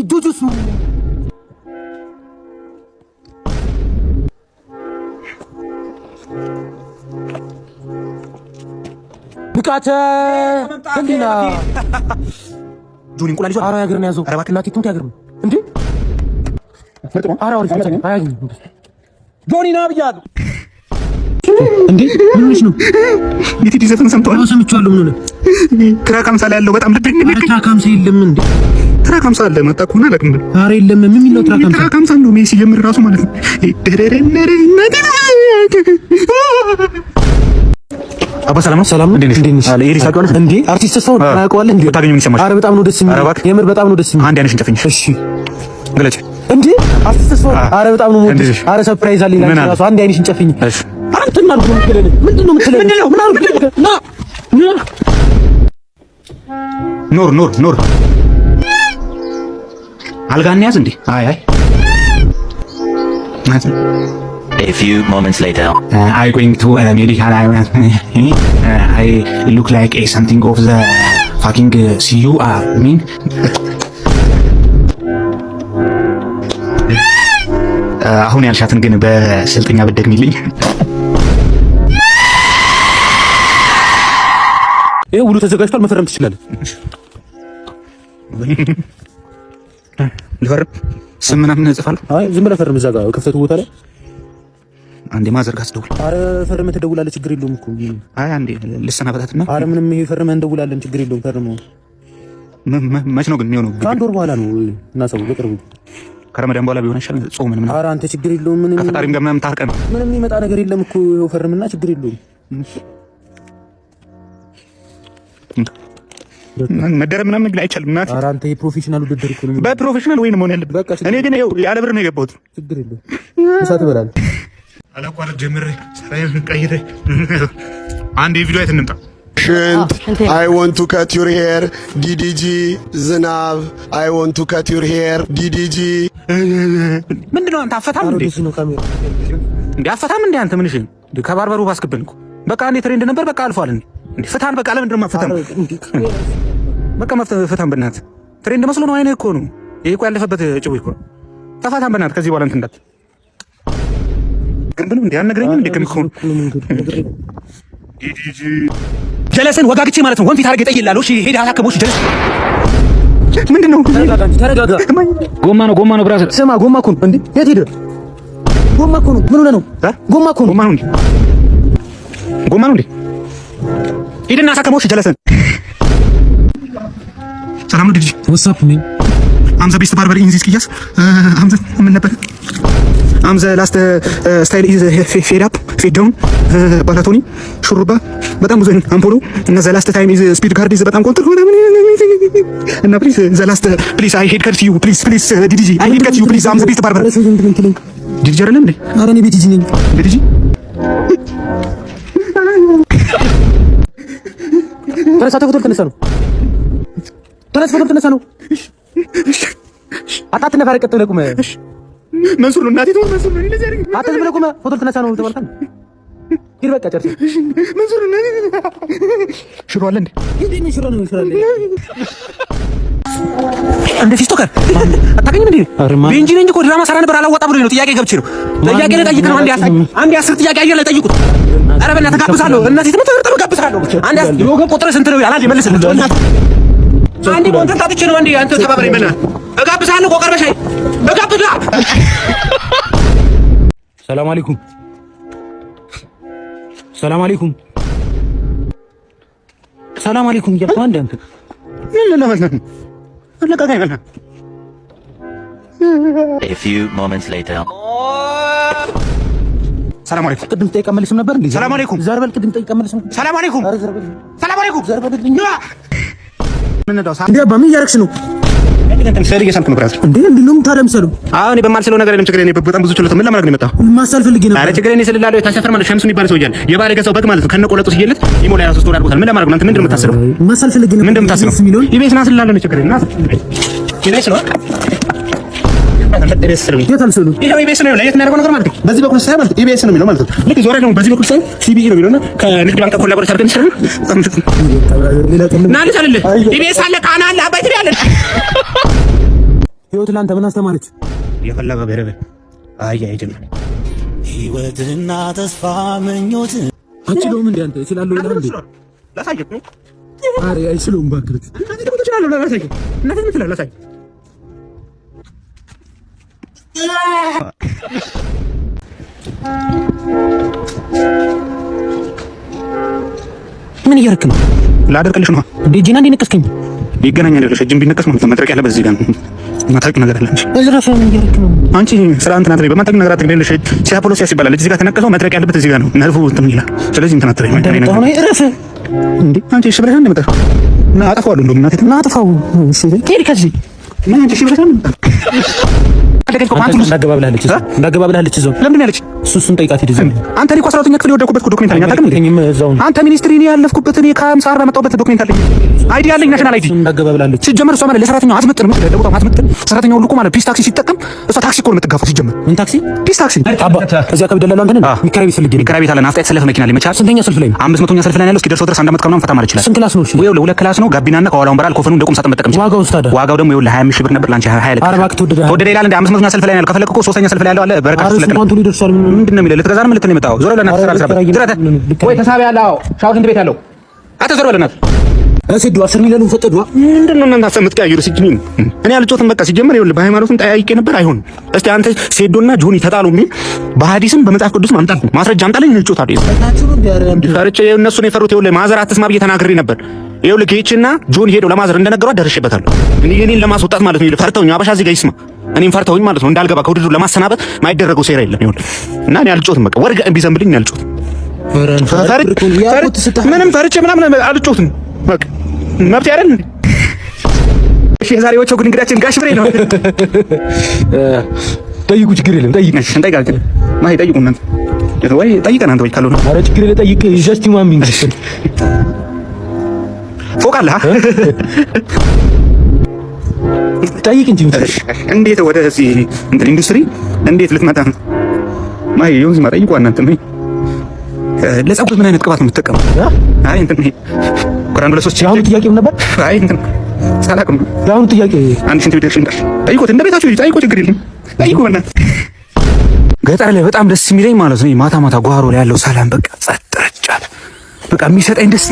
ጁጁሱ ብቃተ እንዲና ጆኒ እንቁላል ይዟል። ኧረ ያገርን ያዘው። ኧረ እባክህ እናቴ ትሙት ያገርን እንዴ! ኧረ አውሪ አያገኝ ጆኒ ና ብያለሁ እንዴ! ምን ሆነሽ ነው? የቴዲ ዘፈን ሰምተዋል? ሰምቼዋለሁ። ምን ሆነ? ትራክ አምሳ ላይ ያለው በጣም ልብ ትራክ አምሳ የለም እንዴ? ትራክ አምሳ አለ መጣ እኮ ነው አላውቅም። ኧረ የለም። ምን የሚል ነው ትራክ አምሳ? ትራክ አምሳ ነው ሜሲ ጀምር ራሱ ማለት ነው። አባ ሰላም ነው። ሰላም ነው። እንዴ ነሽ? አለ ኤሪስ ታውቂዋለሽ እንዴ? አርቲስት ሰው ታውቀዋለህ እንዴ? ታገኘው ይሰማሽ? ኧረ በጣም ነው ደስ የሚል። የምር በጣም ነው ደስ የሚል። አንድ አይነሽን ጨፍኝ። እሺ ግለጭ እንዴ? አርቲስት ሰው ኧረ በጣም ነው ሞት። ኧረ ሰርፕራይዝ አለኝ ራሱ። አንድ አይነሽን ጨፍኝ። እሺ አንተ ምን አልኩህ? ምንድን ነው የምትለኝ? ምን አልኩህ? ኖር አልጋን ያዝ እንዴ? አይ A few moments later. I going to medical. I look like a something of the fucking CU. Mean. አሁን ያልሻትን ግን በስልጠኛ በደግሚልኝ። ይሄ ሁሉ ተዘጋጅቷል። መፈረም ትችላለህ። ልፈርም? ስም ምናምን እጽፋለሁ? አይ ዝም ብለህ ፈርም። እዛ ጋር ክፍተቱ ቦታ ላይ አንዴ ማዘርጋት ደውል። አረ ፈርመህ ትደውላለህ። ችግር የለውም እኮ። አይ አንዴ ልሰናበታትና። አረ ምንም ይሄ ፈርመህ እንደውላለን። ችግር የለውም። ፈርመው። መች ነው ግን የሚሆነው? ከአንድ ወር በኋላ ነው እና ሰው በቅርቡ ከረመዳን በኋላ ቢሆን ይሻላል። ጾም ምን? አረ አንተ ችግር የለውም። ምንም ከፈጣሪም ጋር ምናምን ታርቀን ምንም የሚመጣ ነገር የለም እኮ። ይኸው ፈርምና ችግር የለውም። መደረብ ምናምን ግን አይቻልም። እናት ኧረ አንተ የፕሮፌሽናል ውድድር እኮ ነው። በፕሮፌሽናል ወይ ነው መሆን ያለበት። እኔ ግን ይኸው ያለ ብር ነው የገባሁት። ችግር የለውም። ምሳ ትበላለህ። አላቋረጥ ጀምሬ ስራዬን ቀይሬ አንድ ቪዲዮ አይተን እንምጣ። ሽንት I want to cut your hair DDG ዝናብ I want to cut your hair DDG ምንድነው? አንተ አፈታም እንዴ? እንዴ አፈታም እንዴ? አንተ ምን እሺ ከባርበሩ ባስከበልኩ በቃ አንዴ ትሬንድ ነበር። በቃ አልፏል እንዴ? እንዴ ፍታን በቃ። ለምንድነው ማፈታም? በቃ ፍታን በእናትህ። ትሬንድ መስሎ ነው። አይነህ እኮ ነው ይሄ እኮ ያለፈበት ጭው እኮ ተፋታን በእናትህ። ከዚህ በኋላ እንትን እንዳት ግን እንዴ አልነግረኝም እንዴ? ከምኮን ጀለስን ወጋግቼ ማለት ነው። ወንፊት አድርጌ ጠይላለሁ። እሺ ሄዳ አላከቦሽ ጀለስ ምንድነው? ተረጋጋ። ጎማ ነው ብራዘር። ስማ ጎማ እኮ ነው እንዴ? የት ሄደ? ጎማ እኮ ነው። ምን ሆነህ ነው? ጎማ እኮ ነው። ጎማ ነው እንዴ? ሄድና አሳከሞሽ ጀለስን። ሰላም ነው ዲጂ? ወሳፕ ምን አምዘ ቤስት ባርበር ኢን ዚስ ኪያስ አምዘ ምን ነበር? አምዘ ላስት ስታይል ኢዝ ፌድ አፕ ፌድ ዳውን ባላቶኒ ሹሩባ በጣም ብዙ አምፖሎ እና ዘ ላስት ታይም ኢዝ ስፒድ ካርድ ኢዝ በጣም ኮንትር ሆነ እና ፕሊዝ ዘ ላስት ፕሊዝ አይ ሄድ ከት ዩ ፕሊዝ ዲጂ አይ ሄድ ከት ዩ ፕሊዝ አምዘ ቤስት ባርበር ዲጂ አይደለም እንዴ? ኧረ እኔ ቤቲጂ ነኝ። ቤቲጂ ተነሳ። ፎቶ ልትነሳ ነው? ተነስ፣ ፎቶ ልትነሳ ነው? አታትነፋረቅ። ቀጥ ብለህ ቁመህ መንሱር ነው እናቴ ነው። መንሱር ነው እንደዚህ አይደል? አታዝ ብለህ ቁመህ ፎቶ ልትነሳ ነው ተባልከን። ሂድ በቃ ጨርሰህ። መንሱር ነው ሽሮ አለ እንዴ? ምን ሽሮ ነው? ሽሮ አለ እንደ ቲክቶከር አታገኝም እንዴ? ቤንጂ ነኝ እኮ ድራማ ሰራ ነበር። አላወጣ ብሎኝ ነው። ጥያቄ ገብቼ ነው። ጥያቄ ልጠይቅ ነው። አንዴ 10 ጥያቄ አየር ላይ ጠይቁት። ኧረ በእናትህ ጋብዛለሁ። እናቴ ትመጣው ጋብዛለሁ። አንዴ የወገብ ቁጥር ስንት ነው? ያላል ይመልስልኝ። አንዴ ቦንተን ታጥቼ ነው። አንዴ አንተ ተባበረኝ። በእናትህ እጋብዛለሁ። ቆቀርበሻይ እጋብዛ። ሰላም አለይኩም። ሰላም አለይኩም። ሰላም አለይኩም እያልኩ አንዴ አንተ ምን ለማለት ነው? አለቃቀኝ በእናትህ። A few moments later. ሰላም አለይኩም። ቅድም ጠይቀህ መልስም ነበር እንዴ? ሰላም አለይኩም። ዘር በል። ቅድም ጠይቀህ መልስም። ሰላም አለይኩም። ሰላም አለይኩም። ዘር በል። ምን ነው እንዴ? አባ ምን እያደረግሽ ነው? ሰሪ እየሳምኩ ነው ብራዘር። እንዴ እንደምን ታለምሰሉ? አዎ እኔ በማልሰለው ነገር የለም። ችግር የለም። በጣም ብዙ ችሎታ ምን ለማድረግ ነው የመጣው? ማሳል ፈልጌ ነው። አረ ችግር የለም። ስለላለው የታሰፈር ማለት ሸምሱ የሚባል ሰው እያለ የባለ ገዛው በግ ማለት ነው። ከነ ቆለጡ ሲየለት ኢሞ ላይ 23 ወር አድርጎታል። ምን ለማድረግ ነው? አንተ ምንድን ነው የምታስበው? ማሳል ፈልጌ ነው። ምንድን ነው የምታስበው? ኢቤስ ና ስላለው ነው። ችግር የለም። ኢቤስ ነው የት አልሰሉ? ይሄው ኢቤስ ነው። ለየት የሚያደርገው ነገር ማለት ነው። በዚህ በኩል ሳይሆን ማለት ኢቤስ ነው የሚለው ማለት ነው። ልክ ዞራ ደግሞ በዚህ በኩል ሳይሆን ሲቢኢ ነው የሚለውና ከንግድ ባንክ ኮላቦሬት አድርገን ይሰራል። ና ልጅ አይደለ ኢቤስ አለ ቃና አለ አባይ ትሪ አለ ህይወት ላንተ ምን አስተማረች? የፈለገ በረበ አይ አይደለም ህይወትና ተስፋ ምኞት አችሎም እንዴ አንተ እችላለሁ ይላል እንዴ? ላሳየት ነው። አሬ አይችሉም ባክህ። እናቴ ደግሞ ትችላለህ ላሳየት። እናቴ ምን ትላለህ ላሳየት። ምን እያደረክ ነው? ላደርቅልሽ ነው እንዴ? ጂና እንዴ ነቀስከኝ? ይገናኛል ልሽ እጅን ቢነቀስ ማለት ነው። መድረቅ ያለበት እዚህ ጋር ነው። ማታውቂው ነገር አለ እንጂ እዝራፍ ምን እያደረክ ነው? አንቺ ስራ እንትን አትበይ። በማታውቂው ነገር አትግደልሽ። ሲያፖሎሲያስ ይባላል። እዚህ ጋር ተነቀሰው መድረቅ ያለበት እዚህ ጋር ነው። ነርቭ እንትን ይላል። ስለዚህ እንትን አትበይ። አሁን እረፍ እንዴ አንቺ እሺ ብለሽ እንደመጣ እና አጠፋዋለሁ። እንደውም እናቴ እና አጥፋው። እሺ ከሄድ ከዚህ ምን አንቺ እሺ ብለሽ እንደመጣ እንዳገባብላለች እዛው ለምን ያለች እሱን ጠይቃት ሂድ። እዛው አንተ እኮ 12ኛ ክፍል የወደኩበት ዶክመንት አለኝ። አታውቅም እንዴ? አንተ ሚኒስትሪ ነው ያለፍኩበት እኔ ከ50 40 መጣሁበት ዶክመንት አለኝ። አይዲ አለኝ፣ ናሽናል አይዲ። እንዳገባብላለች ሲጀመር እሷ ማለት ለሰራተኛው አትመጥንም። ለቦታው አትመጥንም። ሰራተኛው ሁሉ እኮ ማለት ፒስ ታክሲ ሲጠቀም እሷ ታክሲ እኮ ነው የምትጋፋው። ሲጀመር ምን ታክሲ? ፒስ ታክሲ። አባ ከዚያ ከብደላላ አንተ ነህ ሚከራይ ቤት ፈልጌ ሚከራይ ቤት አለ። ናፍጣ የተሰለፈ መኪና ላይ መቻል። ስንተኛ ሰልፍ ላይ ነው? 500ኛ ሰልፍ ላይ ያለው እስኪደርሰው ድረስ 1 ዓመት ከምናምን ፈታ ማለት ይችላል። ስንት ክላስ ነው? እሺ ወይ ለሁለት ክላስ ነው። ጋቢናና ከኋላ ወንበር አለ። ኮፈኑ እንደቁም ሳጥን መጠቀም ይችላል። ዋጋው ስታዳ ዋጋው ደግሞ ይኸውልህ 25 ሺህ ብር ነበር። ላንቺ 20 ለካ 40 ተወደደ ይላል እንደ 500ኛ ሰልፍ ላይ ያለው። ከፈለክ እኮ 3ኛ ሰልፍ ላይ ያለው አለ። በረካሽ ስለከለ ኳንቱ ሊደርሳል። ምንድን ነው የሚለው? ልትገዛ ነው ልትል ነው የመጣው? ዞር በለና ተሰራ ወይ ተሳቢ ያለው ሻው ሽንት ቤት ያለው አተ ዞር በለና እሰዱ 10 ሚሊዮን ፈጠዱ። ምንድን ነው እናንተ የምትቀያየሩ? ሲጅሚን እኔ አልጮትም። በቃ ሲጀመር ይኸውልህ በሃይማኖትም ጠያይቄ ነበር አይሆንም። እስቲ አንተ ሴዶና ጆኒ ተጣሉ የሚል በሐዲስም በመጽሐፍ ቅዱስ ማምጣት ማስረጃ አምጣልኝ። እንጮታለሁ ፈርቼ እነሱን የፈሩት ይኸውልህ ማዘር አትስማ ብዬ ተናግሬ ነበር። ይኸውልህ ጌችና ጆኒ ሄደው ለማዘር እንደነገሯት ደርሼበታለሁ። እኔን ለማስወጣት ማለት ነው። ፈርተውኝ አበሻ እዚህ ጋር ይስማ እኔም ፈርተውኝ ማለት ነው እንዳልገባ ከውድድሩ ለማሰናበት ማይደረገው ሴራ የለም። ይኸውልህ እና እኔ አልጮትም። በቃ ወርገ ቢዘንብልኝ እኔ አልጮትም። ምንም ፈርቼ ምናምን አልጮትም። በቃ መብት አይደል እንዴ? እሺ የዛሬዎቹ ግን እንግዳችን ጋሽ ብሬ ነው። ጠይቁ፣ ችግር የለም ጠይቅ። እንጠይቃለን። ማይ ጠይቁ እናንተ ወይ ጠይቀን አንተ ወይ ካልሆነ ኧረ ችግር የለም ጠይቅ። ጀስት ማሚንግ ፎቅ አለ ጠይቅ እንጂ እንዴት ወደዚህ እንትን ኢንዱስትሪ እንዴት ልትመጣ ነው? ማይ ይሁን ዝም ጠይቁ እናንተ ማይ ለፀጉር ምን አይነት ቅባት ነው የምትጠቀመው? አይ እንትን ነው ቁራን ለሶስት ያው ጥያቄው ነበር። አይ እንትን ሳላቅም ያው ጥያቄ አንድ ሽንት ቤት ሽንት ጠይቁት፣ እንደ ቤታችሁ ጠይቁ፣ ችግር የለም ጠይቁ። በእናትህ ገጠር ላይ በጣም ደስ የሚለኝ ማለት ነው ማታ ማታ ጓሮ ላይ ያለው ሰላም በቃ ጸጥ ረጭ አለ። በቃ የሚሰጠኝ ደስ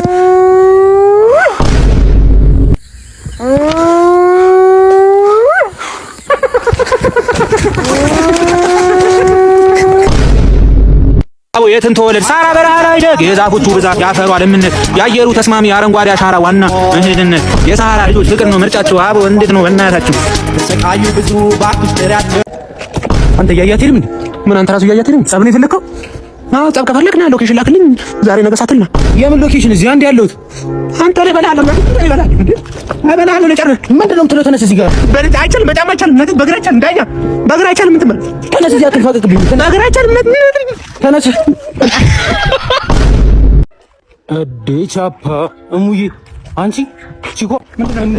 አቦ የትን ተወለድ ሳራ በረሃ ላይ ደግ የዛፎቹ ብዛት ያፈሯ ለምነት የአየሩ ተስማሚ አረንጓዴ አሻራ ዋና እህድነት የሳራ ልጆች ፍቅር ነው ምርጫቸው። አቦ እንዴት ነው በእናታችሁ ተሰቃዩ ብዙ ባክሽ ጥሪያቸው። አንተ እያያት ሄድም እንዴ? ምን አንተ ራሱ እያያት ሄድም? ጸብ ነው የፈለከው? አዎ ጸብ ከፈለክ ና ሎኬሽን ላክልኝ ዛሬ ነገ ሳትልና። የምን ሎኬሽን? እዚህ አንድ ያለሁት አንተ ላይ በላለም ነው ይበላል እንዴ? አይበላል ነው ጨርቅ። ምንድነው የምትለው? ተነስ እዚህ ጋር በልጅ አይቻልም፣ በጣም አይቻልም። ነገር በእግር አይቻልም፣ እንዳያ በእግር አይቻልም። እንትን ተነስ እዚህ አትፋቀቅብኝ። በእግር አይቻልም። ተነስ እዴ ቻፓ እሙዬ አንቺ ቺኮ ምንድነው እንዴ?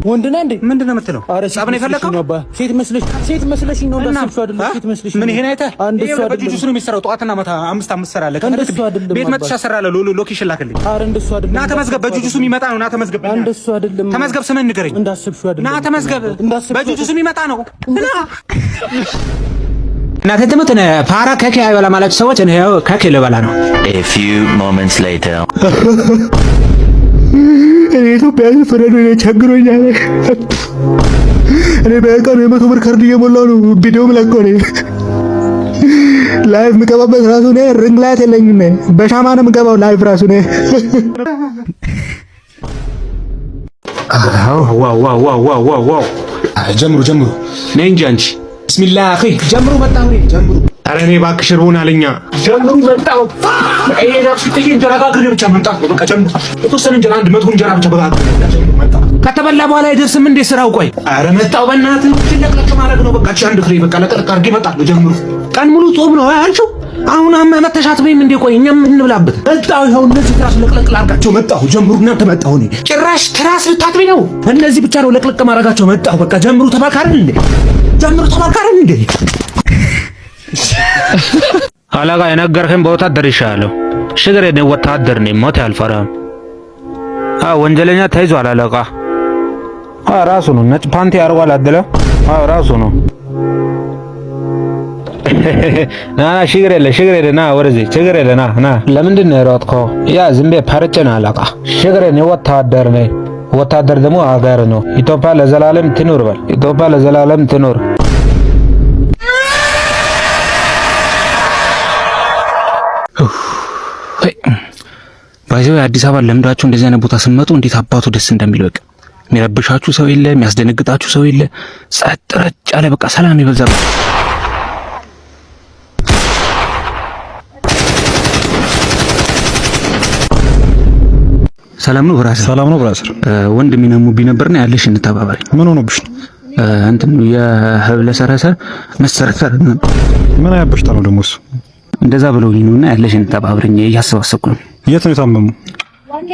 ወንድ ነህ እንዴ? ምንድነው የምትለው? ጸብ ነው የፈለከው? ሴት መስለሽ ነው እንዳሰብሽው አይደለም። ሴት መስለሽ ምን ይሄን አይተህ እንደሱ አይደለም። በጁጁስ ነው የሚሰራው። ጠዋትና ማታ 5 ሰራለህ። ቤት መጥቻ ሰራለህ። ሎኬሽን ላክልኝ። ኧረ እንደሱ አይደለም። ና ተመዝገብ። በጁጁስ የሚመጣ ነው። ና ተመዝገብ። እንደሱ አይደለም። ተመዝገብ። ስምህን ንገረኝ። እንዳሰብሽው አይደለም። ና ተመዝገብ። በጁጁስ የሚመጣ ነው። እናቴ ትሙት ፓራ ከኬ አይበላ ማለት ሰዎች እኔ ከኬ ልበላ ነው። A few moments later. እኔ ኢትዮጵያ ፍረዱ ቸግሮኛል። እኔ በቀኑ 100 ብር ካርድ እየሞላው ነው። ቪዲዮም ለቀው ነው ላይቭ የምገባበት ራሱ ነው። ሪንግ ላይት የለኝም። በሻማ ነው የምገባው ላይቭ ራሱ ነው። ዋው ጀምሩ ነይ እንጂ አንቺ ቢስሚላህ አኺ ጀምሩ። መጣሁ ጀምሩ። ኧረ እኔ እባክሽ እርቦን አለኛ። ጀምሩ መጣሁ። ይሄ ነፍስ ጥቂት እንጀራ ጋግሬ ብቻ መምጣት ነው። በቃ ጀምሩ። የተወሰነ እንጀራ 100 እንጀራ ብቻ በጋግሬ ከተበላ በኋላ አይደርስም እንዴ ስራው? ቆይ ኧረ መጣሁ በእናትህ ለቅለቅ ማድረግ ነው። በቃ አንድ ፍሬ በቃ ለቅለቅ አድርጌ እመጣለሁ። ጀምሩ። ቀን ሙሉ ጾም ነው አያልሽው? አሁን መተሻት በይም እንዴ? ቆይ እኛም እንብላበት። መጣሁ። ይኸው እነዚህ ትራስ ለቅለቅ ላድርጋቸው። መጣሁ። ጀምሩ። እናንተ መጣሁ። እኔ ጭራሽ ትራስ ልታጥቢ ነው? እነዚህ ብቻ ነው ለቅለቅ ማድረጋቸው። መጣሁ። በቃ ጀምሩ። ተባካረን እንዴ? ጀምሩ። ተባካረን እንዴ? አለቃ የነገርህን በወታደር ይሻለው። ሽግሬ ነው ወታደር ነኝ። ሞት አልፈራም። ወንጀለኛ ተይዟል አለቃ። ራሱ ነው ነጭ ፓንቲ አርጓል አደለ አዎ ራሱ ነው። ና ችግር የለ ና ወደዚህ ችግር የለ ና ለምንድን ነው የሮጥከው? ያ ዝም ብዬ ፐርጬን አለቃ ችግር የለ ወታደር ነኝ። ወታደር ደግሞ አገር ነው። ኢትዮጵያ ለዘላለም ትኑር በል። ኢትዮጵያ ለዘላለም ትኑር። ባይዘው አዲስ አበባ ለምዳችሁ እንደዚህ አይነት ቦታ ስትመጡ እንዴት አባቱ ደስ እንደሚል በቃ የሚረብሻችሁ ሰው የለ፣ የሚያስደነግጣችሁ ሰው የለ። ጸጥ ረጭ ያለ በቃ ሰላም ይበዛበት። ሰላም ነው ብራዘር? ሰላም ነው ብራዘር። ወንድሜ ነው ሙቢ ነበርና ያለሽ እንተባባሪ። ምን ሆኖብሽ? እንትን የህብለ ሰረሰር መሰረሰር ነበር። ምን ያበሽታ ነው ደግሞ እሱ? እንደዛ ብለውኝ ነውና ያለሽ እንተባባሪኝ እያሰባሰብኩ ነው። የት ነው የታመሙ?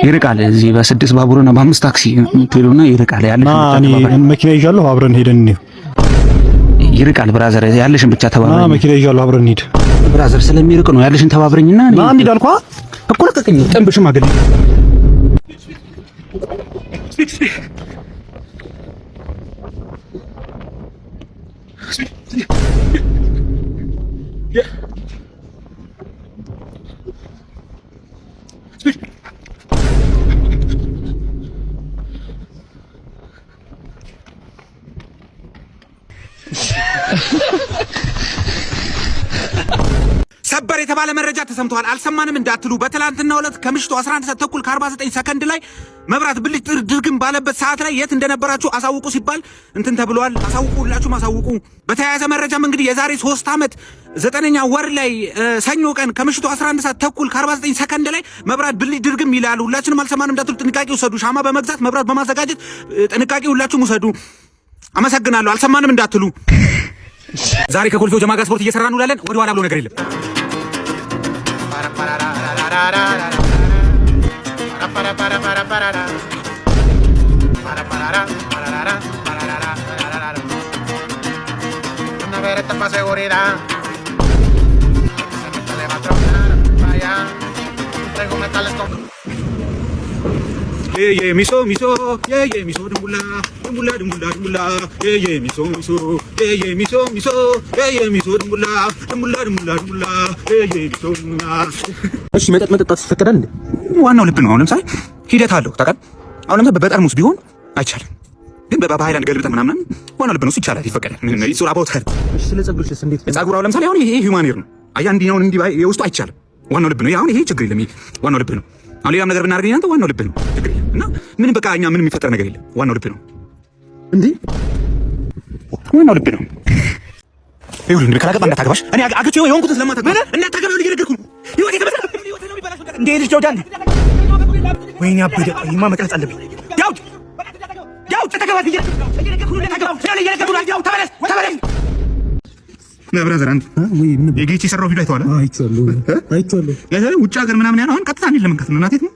ይርቃል። እዚህ በ6 ባቡርና በ5 ታክሲ ትሄዱና ይርቃል። ያለሽ እኔ መኪና ይዣለሁ አብረን ሄደን እንሂድ። ይርቃል ብራዘር፣ ያለሽን ብቻ ተባባሪ። መኪና ይዣለሁ አብረን እንሂድ ብራዘር። ስለሚርቅ ነው ያለሽን ተባባሪኝና ና እንሂድ አልኳ እኮ። ለቀቀኝ። ጥንብሽም አገኘ ሰበር የተባለ መረጃ ተሰምቷል። አልሰማንም እንዳትሉ በትላንትናው ዕለት ከምሽቱ 11 ሰዓት ተኩል ከ49 ሰከንድ ላይ መብራት ብልጭ ድርግም ባለበት ሰዓት ላይ የት እንደነበራችሁ አሳውቁ ሲባል እንትን ተብሏል። አሳውቁ፣ ሁላችሁም አሳውቁ። በተያያዘ መረጃም እንግዲህ የዛሬ 3 ዓመት 9ኛ ወር ላይ ሰኞ ቀን ከምሽቱ 11 ሰዓት ተኩል ከ49 ሰከንድ ላይ መብራት ብልጭ ድርግም ይላል። ሁላችንም አልሰማንም እንዳትሉ ጥንቃቄ ውሰዱ። ሻማ በመግዛት መብራት በማዘጋጀት ጥንቃቄ ሁላችሁም ውሰዱ። አመሰግናለሁ። አልሰማንም እንዳትሉ። ዛሬ ከኮልፌው ጀማ ጋር ስፖርት እየሰራን እንውላለን። ወደ ኋላ ብሎ ነገር የለም። ሚሶ ሚሶ ሚሶ ድንቡላ ድንቡላ ድንቡላ ድንቡላ ሚሶ ሚሶ ሚሶ ሚሶ ሚሶ ድንቡላ ድንቡላ ድንቡላ ድንቡላ ሚሶ። እሺ መጠጣት ይፈቀዳል እንዴ? ዋናው ልብ ነው። አሁን ለምሳሌ ሂደት አለው ታውቃለህ። አሁን ለምሳሌ በጠርሙስ ቢሆን አይቻልም፣ ግን በሃይላንድ ገልብጠህ ምናምን ዋናው ልብ ነው። እሱ ይቻላል፣ ይፈቀዳል። ምን ይሱራ ቦታል። እሺ ስለ ጸጉርሽስ እንዴት? ጸጉር አሁን ለምሳሌ አሁን ይሄ ሂውማን ሄር ነው። አያንዲኛውን እንዲህ የውስጡ አይቻልም። ዋናው ልብ ነው። አሁን ይሄ ችግር የለም። ዋናው ልብ ነው። አሁን ሌላም ነገር ብናደርግ እናንተ ዋናው ልብ ነው። ችግር የለም። እና ምንም በቃ እኛ ምንም የሚፈጠር ነገር የለም። ዋናው ልብ ነው እንዴ? ዋናው ልብ ነው። ይሁን እንዴ ካላገባ እንዳታገባሽ። እኔ አግቼው የሆንኩት ስለማታገባ እና ታገባው ሊገደግኩ ይወት የተበዛ ነው የሚባላሽ ነገር እንዴ ልጅ ጆዳን ወይኔ አበደ። ይማ መቅረጽ አለብኝ። ዳውድ ዳውድ ተተገባት እየደገኩ ነው ተተገባው እየደገኩ ነው። ዳውድ ተመለስ ተመለስ። ብራዘር አንተ የጌቺ ሰራው ቪዲዮ አይተዋል? አይቻለሁ። ያዛሬ ውጭ ሀገር ምናምን ያለው አሁን ቀጥታ እኔ ለመንከት ነው እናቴት ነው።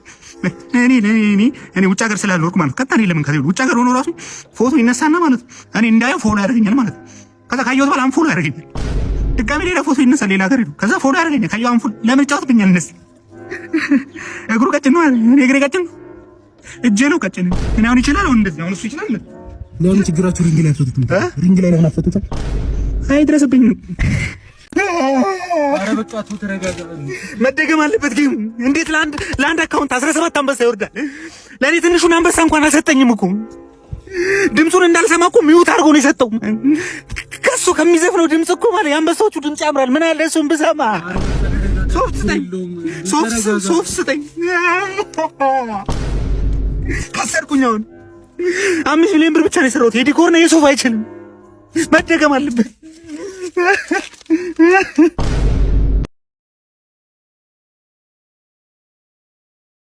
እኔ ውጭ ሀገር ስላልወርኩ ማለት ቀጥታ እኔ ለመንከት ነው። ውጭ ሀገር ሆኖ ራሱ ፎቶ ይነሳና ማለት እኔ እንዳየው ፎሎ ያደርገኛል ማለት ከዛ ካየሁት በኋላ አንፎሎ ያደርገኛል። ድጋሜ ሌላ ፎቶ ይነሳል ሌላ ሀገር ሄዶ ከዛ ፎሎ ያደርገኛል። ካየሁ አንፎሎ ለምን ጫወትብኛል? እነሱ እግሩ ቀጭን ነው፣ እኔ እግሬ ቀጭን ነው፣ እጄ ነው ቀጭን። እኔ አሁን ይችላል አሁን እንደዚህ አሁን እሱ ይችላል። ለምን ችግራችሁ ሪንግ ላይ አትፈቱትም? ሪንግ ላይ ለምን አትፈቱትም? አይድረስብኝ። ኧረ በቃ ተረጋጋ። መደገም አለበት ግን እንዴት ለአንድ አካውንት 17 አንበሳ ይወርዳል? ለኔ ትንሹን አንበሳ እንኳን አልሰጠኝም እኮ። ድምፁን እንዳልሰማ እኮ ሚውት አድርጎ ነው የሰጠው። ከሱ ከሚዘፍነው ድምፅ እኮ ማለት የአንበሳዎቹ ድምፅ ያምራል። ምን አለ እሱን ብሰማ። ሶፍት ስጠኝ፣ ሶፍት ስጠኝ። ካሰርኩኝ አሁን 5 ሚሊዮን ብር ብቻ ነው የሰራሁት። የዲኮር ነው የሶፋ አይችልም። መደገም አለበት።